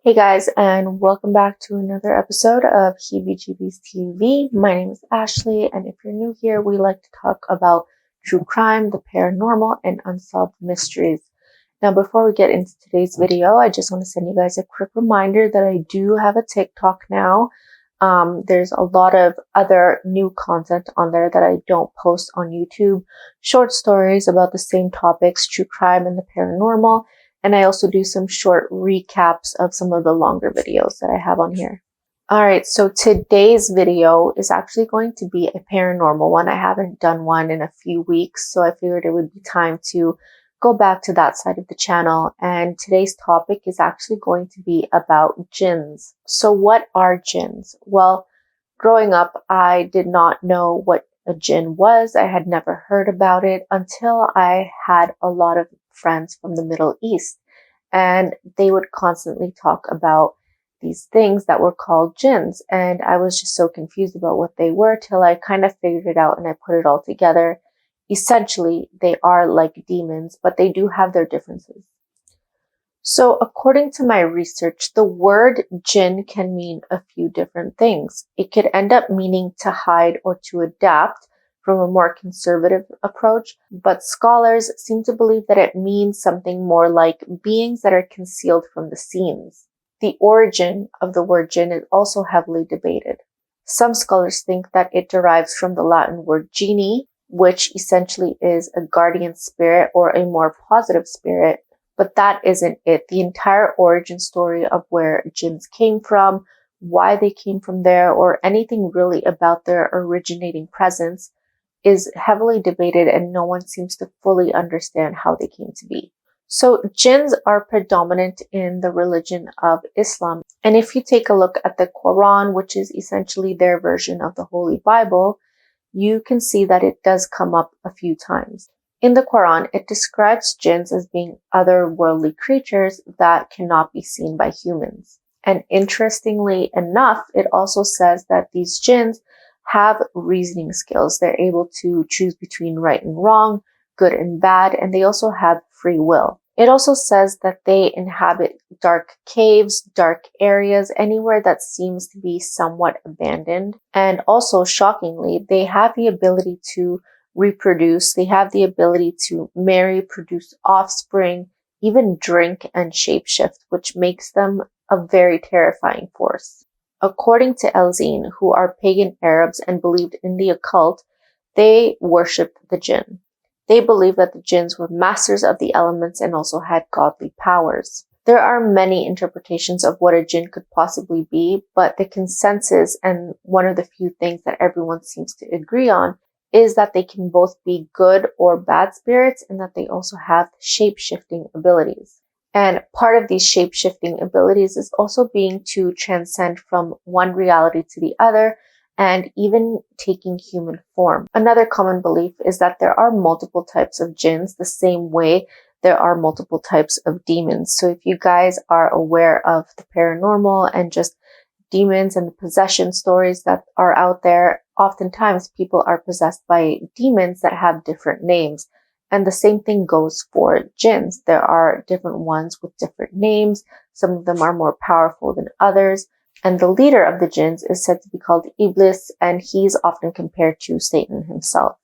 Hey guys, and welcome back to another episode of Heebie-Jeebies TV. My name is Ashley, and if you're new here, we like to talk about true crime, the paranormal, and unsolved mysteries. Now, before we get into today's video, I just want to send you guys a quick reminder that I do have a TikTok now. There's a lot of other new content on there that I don't post on YouTube. Short stories about the same topics, true crime and the paranormal. And I also do some short recaps of some of the longer videos that I have on here. Alright, so today's video is actually going to be a paranormal one. I haven't done one in a few weeks, so I figured it would be time to go back to that side of the channel. And today's topic is actually going to be about jinns. So what are jinns? Well, growing up, I did not know what a jinn was. I had never heard about it until I had a lot of friends from the Middle East, and they would constantly talk about these things that were called jinns, and I was just so confused about what they were till I kind of figured it out and I put it all together. Essentially, they are like demons, but they do have their differences. So according to my research, the word jinn can mean a few different things. It could end up meaning to hide or to adapt from a more conservative approach, but scholars seem to believe that it means something more like beings that are concealed from the scenes. The origin of the word jinn is also heavily debated. Some scholars think that it derives from the Latin word genie, which essentially is a guardian spirit or a more positive spirit, but that isn't it. The entire origin story of where jinns came from, why they came from there, or anything really about their originating presence is heavily debated, and no one seems to fully understand how they came to be. So jinns are predominant in the religion of Islam. And if you take a look at the Quran, which is essentially their version of the Holy Bible, you can see that it does come up a few times. In the Quran, it describes jinns as being otherworldly creatures that cannot be seen by humans. And interestingly enough, it also says that these jinns have reasoning skills. They're able to choose between right and wrong, good and bad, and they also have free will. It also says that they inhabit dark caves, dark areas, anywhere that seems to be somewhat abandoned. And also, shockingly, they have the ability to reproduce. They have the ability to marry, produce offspring, even drink and shapeshift, which makes them a very terrifying force. According to El-Zine, who are pagan Arabs and believed in the occult, they worshipped the jinn. They believed that the jinns were masters of the elements and also had godly powers. There are many interpretations of what a jinn could possibly be, but the consensus, and one of the few things that everyone seems to agree on, is that they can both be good or bad spirits and that they also have shape-shifting abilities. And part of these shape-shifting abilities is also being to transcend from one reality to the other and even taking human form. Another common belief is that there are multiple types of jinns the same way there are multiple types of demons. So if you guys are aware of the paranormal and just demons and the possession stories that are out there, oftentimes people are possessed by demons that have different names. And the same thing goes for jinns. There are different ones with different names. Some of them are more powerful than others. And the leader of the jinns is said to be called Iblis, and he's often compared to Satan himself.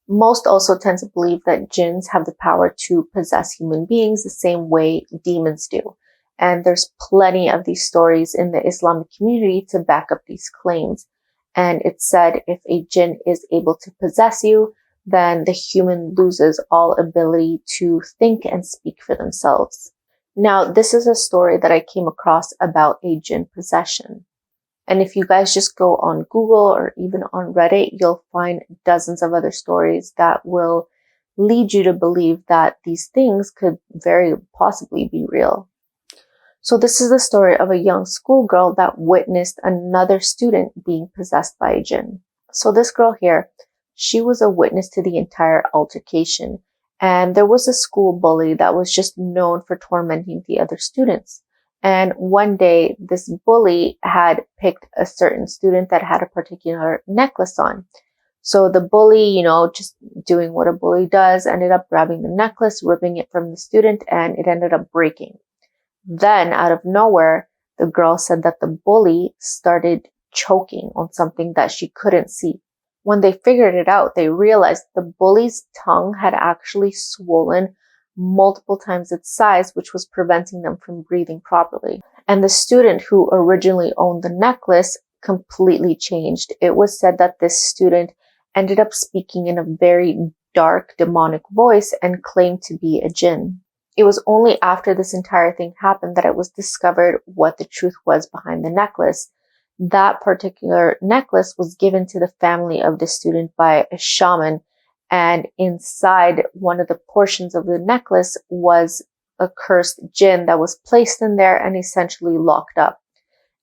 Most also tend to believe that jinns have the power to possess human beings the same way demons do. And there's plenty of these stories in the Islamic community to back up these claims. And it's said if a jinn is able to possess you, then the human loses all ability to think and speak for themselves. Now, this is a story that I came across about a jinn possession. And if you guys just go on Google or even on Reddit, you'll find dozens of other stories that will lead you to believe that these things could very possibly be real. So this is the story of a young schoolgirl that witnessed another student being possessed by a jinn. So this girl here, she was a witness to the entire altercation. And there was a school bully that was just known for tormenting the other students. And one day, this bully had picked a certain student that had a particular necklace on. So the bully, just doing what a bully does, ended up grabbing the necklace, ripping it from the student, and it ended up breaking. Then, out of nowhere, The girl said that the bully started choking on something that she couldn't see. When they figured it out, they realized the bully's tongue had actually swollen multiple times its size, which was preventing them from breathing properly. And the student who originally owned the necklace completely changed. It was said that this student ended up speaking in a very dark, demonic voice and claimed to be a jinn. It was only after this entire thing happened that it was discovered what the truth was behind the necklace. That particular necklace was given to the family of the student by a shaman, and inside one of the portions of the necklace was a cursed jinn that was placed in there and essentially locked up.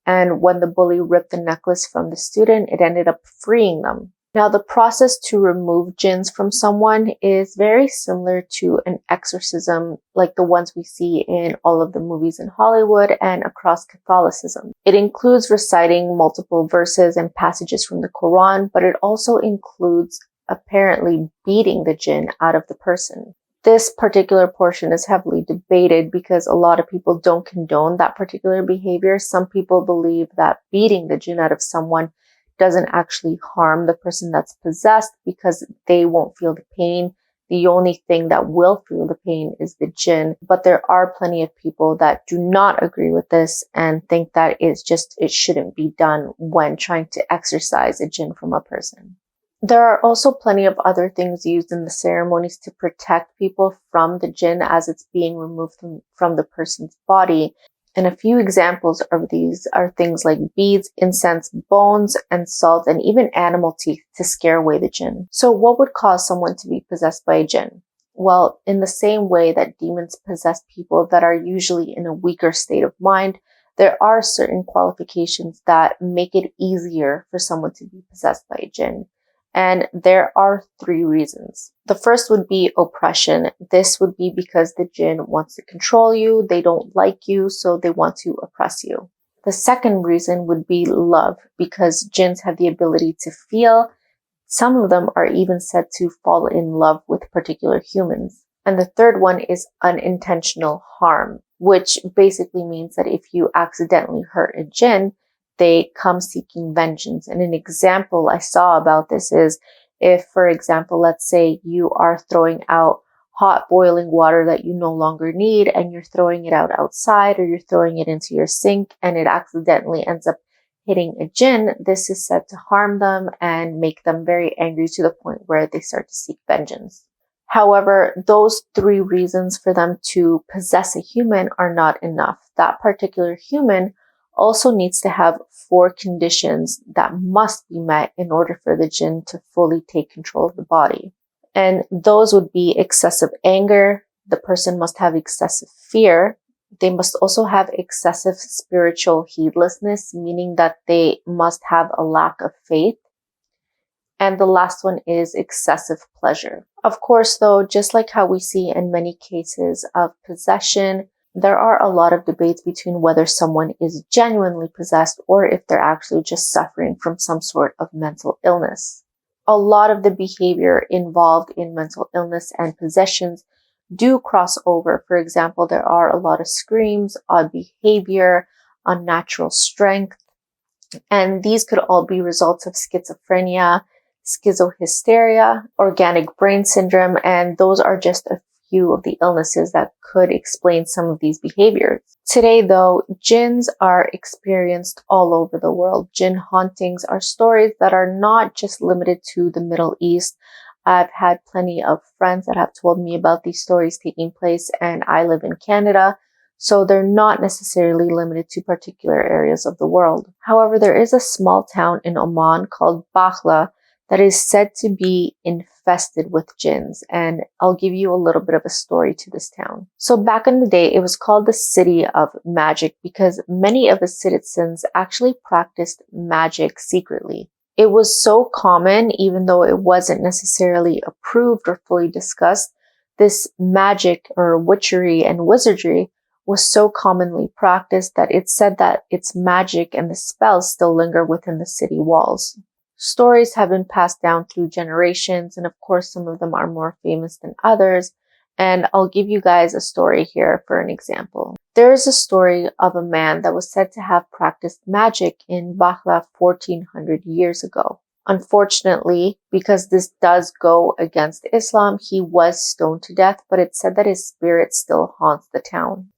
And when the bully ripped the necklace from the student, it ended up freeing them. Now, the process to remove jinns from someone is very similar to an exorcism, like the ones we see in all of the movies in Hollywood and across Catholicism. It includes reciting multiple verses and passages from the Quran, but it also includes apparently beating the jinn out of the person. This particular portion is heavily debated because a lot of people don't condone that particular behavior. Some people believe that beating the jinn out of someone doesn't actually harm the person that's possessed because they won't feel the pain. The only thing that will feel the pain is the jinn. But there are plenty of people that do not agree with this and think that it shouldn't be done when trying to exorcise a jinn from a person. There are also plenty of other things used in the ceremonies to protect people from the jinn as it's being removed from the person's body. And a few examples of these are things like beads, incense, bones, and salt, and even animal teeth to scare away the jinn. So what would cause someone to be possessed by a jinn? Well, in the same way that demons possess people that are usually in a weaker state of mind, there are certain qualifications that make it easier for someone to be possessed by a jinn. And there are 3 reasons. The first would be oppression. This would be because the jinn wants to control you, they don't like you, so they want to oppress you. The second reason would be love, because jinns have the ability to feel. Some of them are even said to fall in love with particular humans. And the third one is unintentional harm, which basically means that if you accidentally hurt a jinn, they come seeking vengeance. And an example I saw about this is if, for example, let's say you are throwing out hot boiling water that you no longer need and you're throwing it out outside or you're throwing it into your sink and it accidentally ends up hitting a jinn, this is said to harm them and make them very angry to the point where they start to seek vengeance. However, those 3 reasons for them to possess a human are not enough. That particular human also needs to have 4 conditions that must be met in order for the jinn to fully take control of the body. And those would be excessive anger, the person must have excessive fear, they must also have excessive spiritual heedlessness, meaning that they must have a lack of faith. And the last one is excessive pleasure. Of course, though, just like how we see in many cases of possession, there are a lot of debates between whether someone is genuinely possessed or if they're actually just suffering from some sort of mental illness. A lot of the behavior involved in mental illness and possessions do cross over. For example, there are a lot of screams, odd behavior, unnatural strength, and these could all be results of schizophrenia, schizohysteria, organic brain syndrome, and those are just a few of the illnesses that could explain some of these behaviors. Today, though, jinns are experienced all over the world. Jinn hauntings are stories that are not just limited to the Middle East. I've had plenty of friends that have told me about these stories taking place, and I live in Canada, so they're not necessarily limited to particular areas of the world. However, there is a small town in Oman called Bakhla that is said to be infested with jinns, and I'll give you a little bit of a story to this town. So back in the day, it was called the City of Magic because many of the citizens actually practiced magic secretly. It was so common, even though it wasn't necessarily approved or fully discussed, this magic or witchery and wizardry was so commonly practiced that it's said that its magic and the spells still linger within the city walls. Stories have been passed down through generations, and of course some of them are more famous than others, And I'll give you guys a story here for an example. There is a story of a man that was said to have practiced magic in Baghla 1400 years ago. Unfortunately, because this does go against Islam, he was stoned to death, but it's said that his spirit still haunts the town.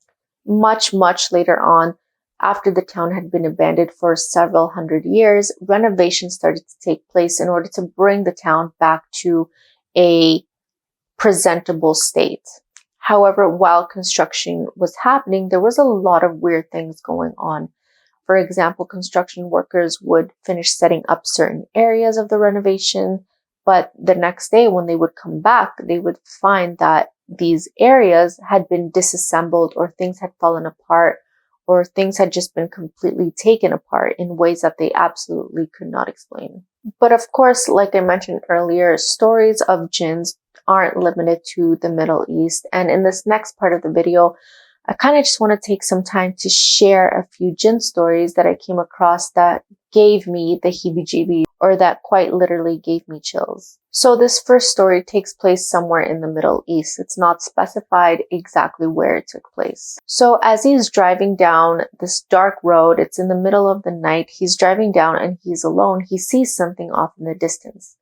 Much later on, after the town had been abandoned for several hundred years, renovations started to take place in order to bring the town back to a presentable state. However, while construction was happening, there was a lot of weird things going on. For example, construction workers would finish setting up certain areas of the renovation, but the next day when they would come back, they would find that these areas had been disassembled, or things had fallen apart, or things had just been completely taken apart in ways that they absolutely could not explain. But of course, like I mentioned earlier, stories of jinns aren't limited to the Middle East. And in this next part of the video, I kind of just want to take some time to share a few jinn stories that I came across that gave me the heebie-jeebies, or that quite literally gave me chills. So this first story takes place somewhere in the Middle East. It's not specified exactly where it took place. So as he's driving down this dark road, it's in the middle of the night, he's driving down and he's alone. He sees something off in the distance.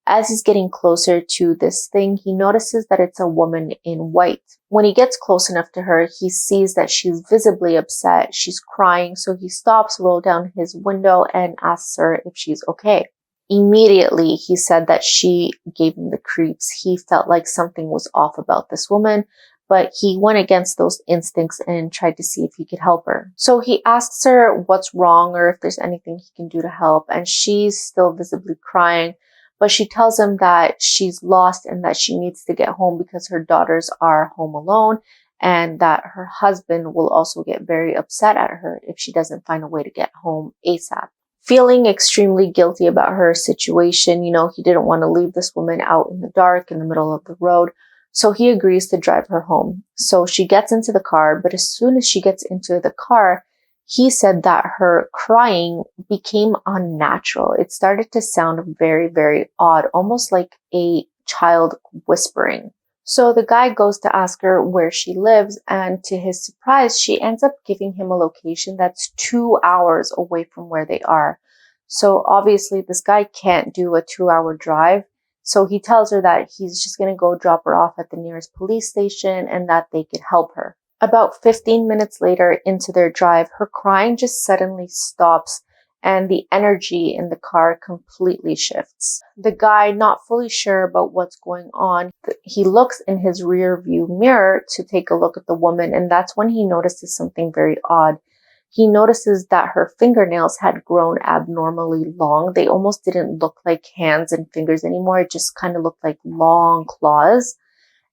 As he's getting closer to this thing, he notices that it's a woman in white. When he gets close enough to her, he sees that she's visibly upset. She's crying, so he stops, rolls down his window, and asks her if she's okay. Immediately, he said that she gave him the creeps. He felt like something was off about this woman, but he went against those instincts and tried to see if he could help her. So he asks her what's wrong or if there's anything he can do to help, and she's still visibly crying. But she tells him that she's lost and that she needs to get home because her daughters are home alone, and that her husband will also get very upset at her if she doesn't find a way to get home ASAP. Feeling extremely guilty about her situation, he didn't want to leave this woman out in the dark in the middle of the road, so he agrees to drive her home. So she gets into the car, but as soon as she gets into the car, he said that her crying became unnatural. It started to sound very, very odd, almost like a child whispering. So the guy goes to ask her where she lives, and to his surprise, she ends up giving him a location that's 2 hours away from where they are. So obviously this guy can't do a 2-hour drive. So he tells her that he's just going to go drop her off at the nearest police station and that they could help her. About 15 minutes later into their drive, her crying just suddenly stops and the energy in the car completely shifts. The guy, not fully sure about what's going on, he looks in his rear view mirror to take a look at the woman, and that's when he notices something very odd. He notices that her fingernails had grown abnormally long. They almost didn't look like hands and fingers anymore. It just kind of looked like long claws.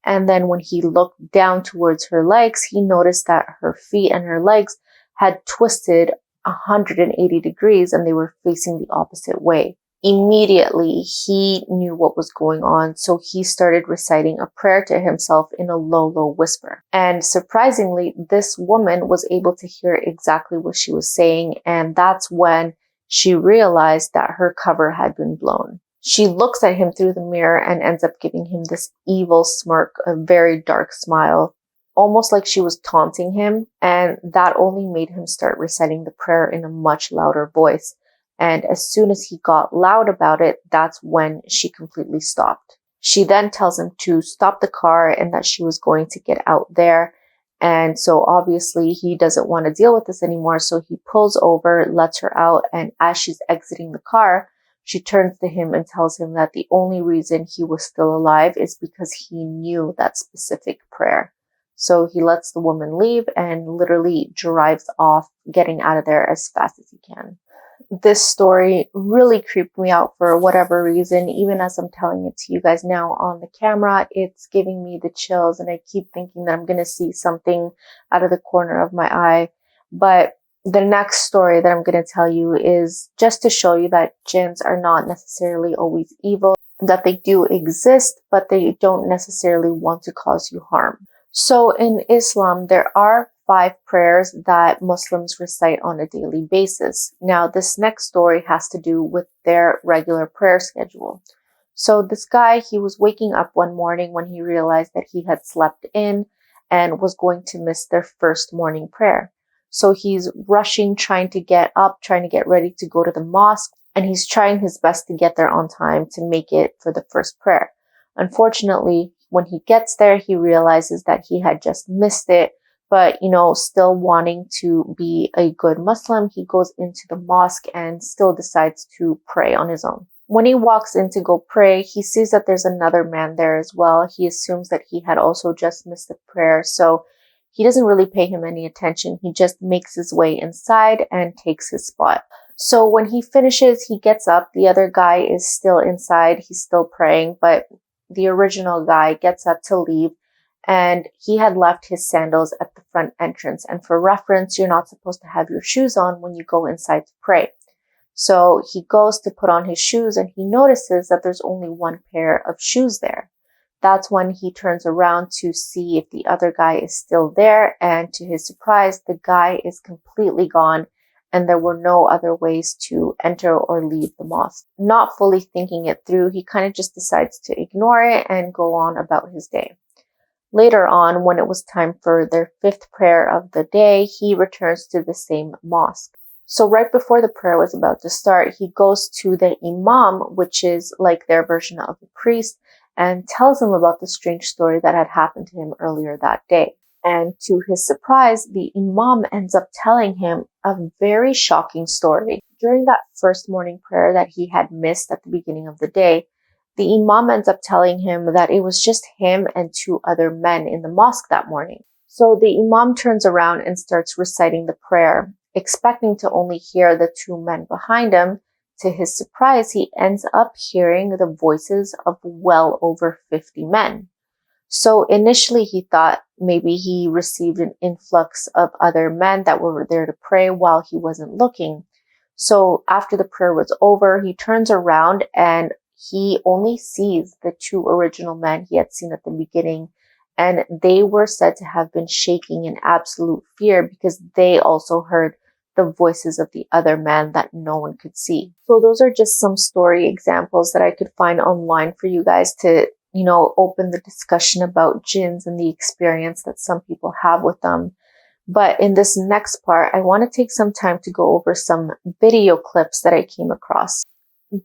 And then when he looked down towards her legs, he noticed that her feet and her legs had twisted 180 degrees and they were facing the opposite way. Immediately, he knew what was going on, so he started reciting a prayer to himself in a low whisper. And surprisingly, this woman was able to hear exactly what she was saying, and that's when she realized that her cover had been blown. She looks at him through the mirror and ends up giving him this evil smirk, a very dark smile, almost like she was taunting him, and that only made him start reciting the prayer in a much louder voice. And as soon as he got loud about it, that's when she completely stopped. She then tells him to stop the car and that she was going to get out there. And so obviously he doesn't want to deal with this anymore, so he pulls over, lets her out, and as she's exiting the car, she turns to him and tells him that the only reason he was still alive is because he knew that specific prayer. So he lets the woman leave and literally drives off, getting out of there as fast as he can. This story really creeped me out for whatever reason. Even as I'm telling it to you guys now on the camera, it's giving me the chills, and I keep thinking that I'm going to see something out of the corner of my eye. But the next story that I'm going to tell you is just to show you that jinns are not necessarily always evil, that they do exist, but they don't necessarily want to cause you harm. So in Islam, there are 5 prayers that Muslims recite on a daily basis. Now, this next story has to do with their regular prayer schedule. So this guy, he was waking up one morning when he realized that he had slept in and was going to miss their first morning prayer. So he's rushing, trying to get up, trying to get ready to go to the mosque, and he's trying his best to get there on time to make it for the first prayer. Unfortunately, when he gets there, he realizes that he had just missed it, but, still wanting to be a good Muslim, he goes into the mosque and still decides to pray on his own. When he walks in to go pray, he sees that there's another man there as well. He assumes that he had also just missed the prayer, so he doesn't really pay him any attention. He just makes his way inside and takes his spot. So when he finishes, he gets up. The other guy is still inside. He's still praying, but the original guy gets up to leave, and he had left his sandals at the front entrance. And for reference, you're not supposed to have your shoes on when you go inside to pray. So he goes to put on his shoes and he notices that there's only one pair of shoes there. That's when he turns around to see if the other guy is still there. And to his surprise, the guy is completely gone and there were no other ways to enter or leave the mosque. Not fully thinking it through, he kind of just decides to ignore it and go on about his day. Later on, when it was time for their fifth prayer of the day, he returns to the same mosque. So right before the prayer was about to start, he goes to the imam, which is like their version of a priest, and tells him about the strange story that had happened to him earlier that day. And to his surprise, the imam ends up telling him a very shocking story. During that first morning prayer that he had missed at the beginning of the day, the imam ends up telling him that it was just him and two other men in the mosque that morning. So the imam turns around and starts reciting the prayer, expecting to only hear the two men behind him. To his surprise, he ends up hearing the voices of well over 50 men. So initially he thought maybe he received an influx of other men that were there to pray while he wasn't looking. So after the prayer was over, he turns around and he only sees the two original men he had seen at the beginning, and they were said to have been shaking in absolute fear because they also heard the voices of the other man that no one could see. So those are just some story examples that I could find online for you guys to, open the discussion about jinns and the experience that some people have with them. But in this next part, I want to take some time to go over some video clips that I came across.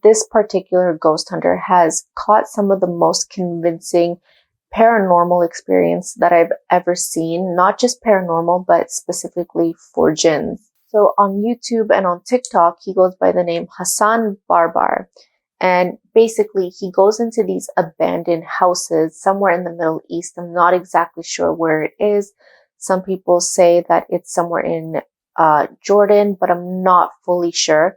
This particular ghost hunter has caught some of the most convincing paranormal experience that I've ever seen, not just paranormal, but specifically for jinns. So on YouTube and on TikTok, he goes by the name Hassan Barbar. And basically, he goes into these abandoned houses somewhere in the Middle East. I'm not exactly sure where it is. Some people say that it's somewhere in Jordan, but I'm not fully sure.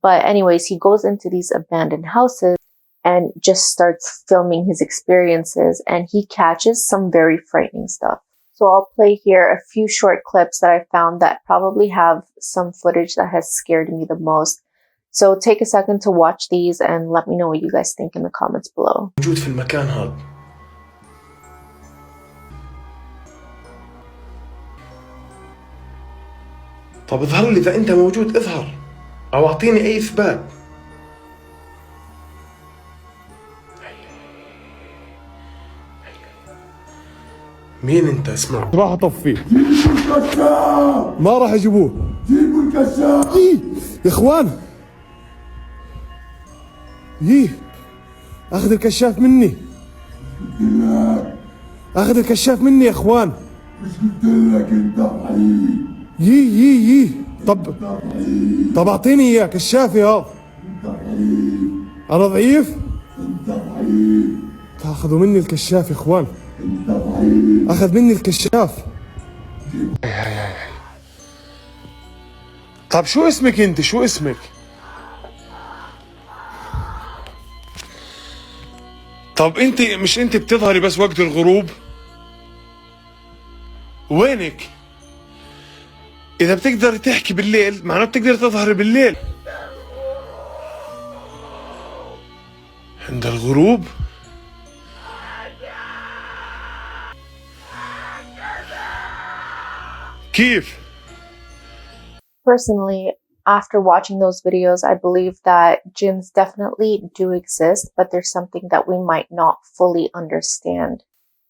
But anyways, he goes into these abandoned houses and just starts filming his experiences, and he catches some very frightening stuff. So I'll play here a few short clips that I found that probably have some footage that has scared me the most. So take a second to watch these and let me know what you guys think in the comments below. موجود في المكان هذا. طب اظهر لي إذا أنت موجود، اظهر أو أعطيني أي إثبات. مين أنت؟ اسمع، راح أطفيه. جيبوا الكشاف. ما راح يجيبوه. جيبوا الكشاف. يا إخوان. أخذ الكشاف مني. أخذ الكشاف مني يا إخوان. مش قلت لك أنت ضعيف. طب أعطيني إياه كشافي هذا. أنت ضعيف. أنا ضعيف؟ أنت ضعيف. تأخذوا مني الكشاف يا إخوان. أنت ضعيف. أخذ مني الكشاف. طب شو اسمك أنت؟ شو اسمك؟ طب أنت مش أنت بتظهري بس وقت الغروب؟ وينك؟ إذا بتقدر تحكي بالليل معناه بتقدر تظهري بالليل. عند الغروب؟ كيف؟ Personally, after watching those videos, I believe that jinns definitely do exist, but there's something that we might not fully understand.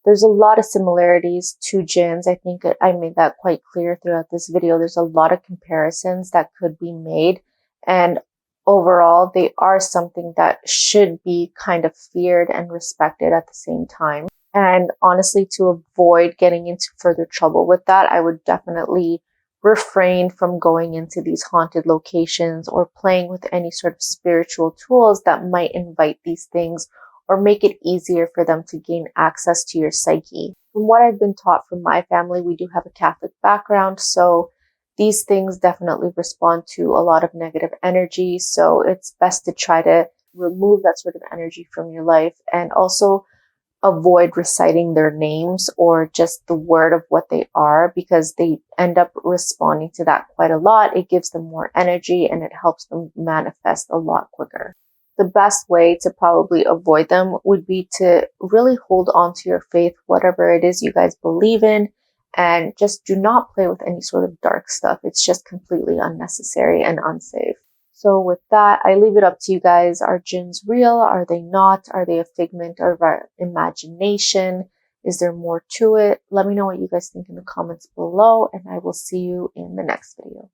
There's a lot of similarities to jinns. I think I made that quite clear throughout this video. There's a lot of comparisons that could be made, and overall, they are something that should be kind of feared and respected at the same time. And honestly, to avoid getting into further trouble with that, I would definitely refrain from going into these haunted locations or playing with any sort of spiritual tools that might invite these things or make it easier for them to gain access to your psyche. From what I've been taught from my family, we do have a Catholic background, so these things definitely respond to a lot of negative energy. So it's best to try to remove that sort of energy from your life, and also avoid reciting their names or just the word of what they are, because they end up responding to that quite a lot. It gives them more energy and it helps them manifest a lot quicker. The best way to probably avoid them would be to really hold on to your faith, whatever it is you guys believe in, and just do not play with any sort of dark stuff. It's just completely unnecessary and unsafe. So with that, I leave it up to you guys. Are jinns real? Are they not? Are they a figment of our imagination? Is there more to it? Let me know what you guys think in the comments below, and I will see you in the next video.